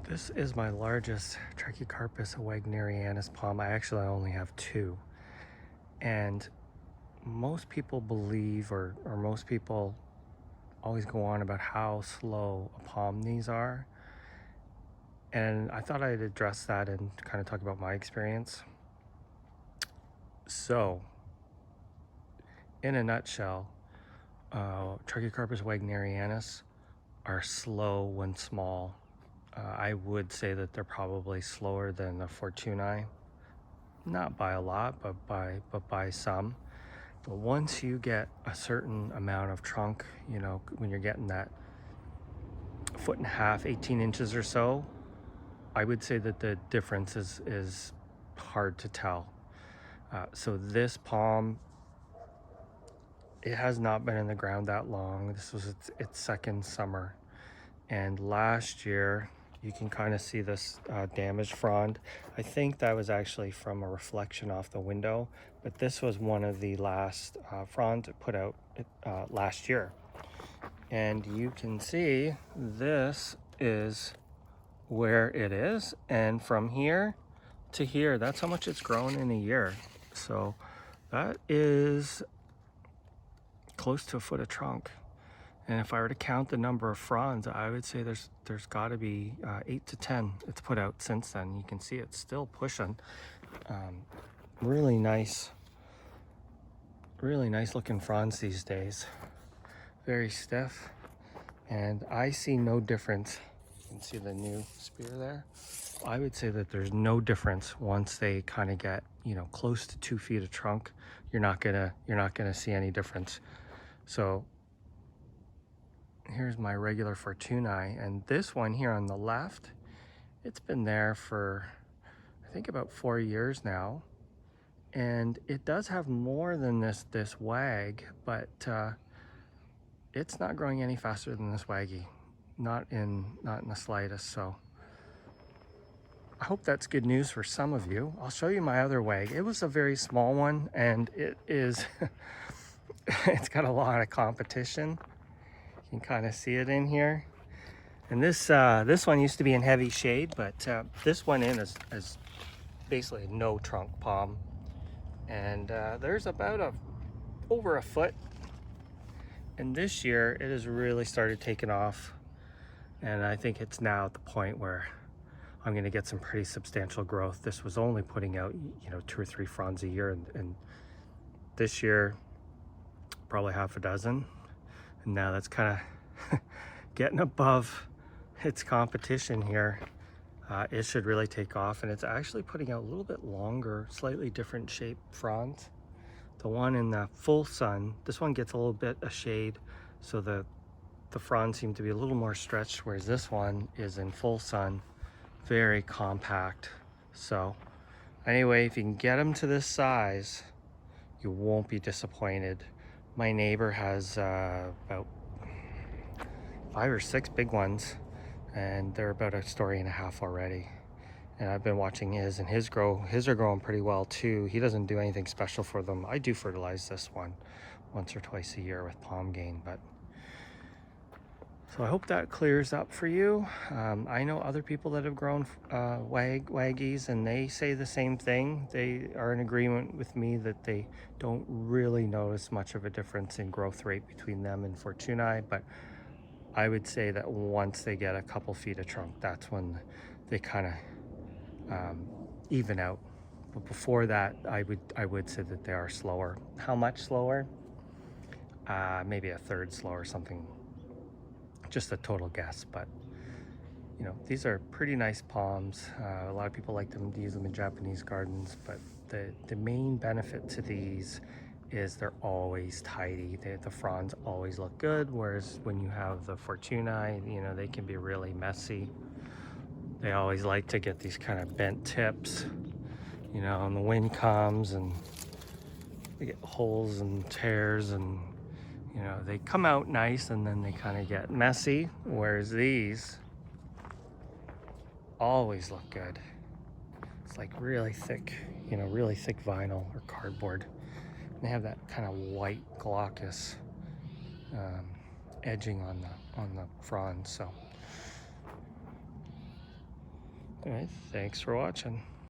This is my largest Trachycarpus wagnerianus palm. I actually only have two. And most people believe, or most people always go on about how slow a palm these are. And I thought I'd address that and kind of talk about my experience. So, in a nutshell, Trachycarpus wagnerianus are slow when small. I would say that they're probably slower than the Fortunae. Not by a lot, but by some. But once you get a certain amount of trunk, when you're getting that 1.5 foot, 18 inches or so, I would say that the difference is hard to tell. So this palm, it has not been in the ground that long. This was its second summer, and last year you can kind of see this damaged frond. I think that was actually from a reflection off the window, but this was one of the last fronds it put out last year. And you can see this is where it is, and from here to here, that's how much it's grown in a year. So that is close to 1 foot of trunk. And if I were to count the number of fronds, I would say there's got to be 8 to 10 it's put out since then. You can see it's still pushing. Really nice looking fronds these days. Very stiff, and I see no difference. You can see the new spear there. I would say that there's no difference once they kind of get close to 2 feet of trunk. You're not gonna see any difference. So here's my regular Fortunae, and this one here on the left, it's been there for I think about 4 years now, and it does have more than this wag, but it's not growing any faster than this waggy, not in the slightest. So I hope that's good news for some of you. I'll show you my other wag. It was a very small one, and it is it's got a lot of competition. You can kind of see it in here. And this one used to be in heavy shade, but this one is basically no trunk palm. And there's about over 1 foot. And this year it has really started taking off. And I think it's now at the point where I'm going to get some pretty substantial growth. This was only putting out 2 or 3 fronds a year, and this year probably half a dozen. And now that's kind of getting above its competition here. It should really take off, and it's actually putting out a little bit longer, slightly different shaped fronds. The one in the full sun, this one gets a little bit of shade, so the fronds seem to be a little more stretched, whereas this one is in full sun, very compact. So anyway, if you can get them to this size, you won't be disappointed. My neighbor has about 5 or 6 big ones, and they're about 1.5 stories already. And I've been watching his, and his are growing pretty well too. He doesn't do anything special for them. I do fertilize this one once or twice a year with Palm Gain, but so I hope that clears up for you. I know other people that have grown waggies, and they say the same thing. They are in agreement with me that they don't really notice much of a difference in growth rate between them and Fortunae, but I would say that once they get a couple feet of trunk, that's when they kind of even out. But before that, I would say that they are slower. How much slower? Maybe 1/3 slower, something. Just a total guess, but these are pretty nice palms. A lot of people like them to use them in Japanese gardens, but the main benefit to these is they're always tidy. The fronds always look good, whereas when you have the Fortunae, they can be really messy. They always like to get these kind of bent tips, and the wind comes and they get holes and tears, and they come out nice and then they kind of get messy, whereas these always look good. It's like really thick, really thick vinyl or cardboard. They have that kind of white glaucous edging on the frond. So All right, thanks for watching.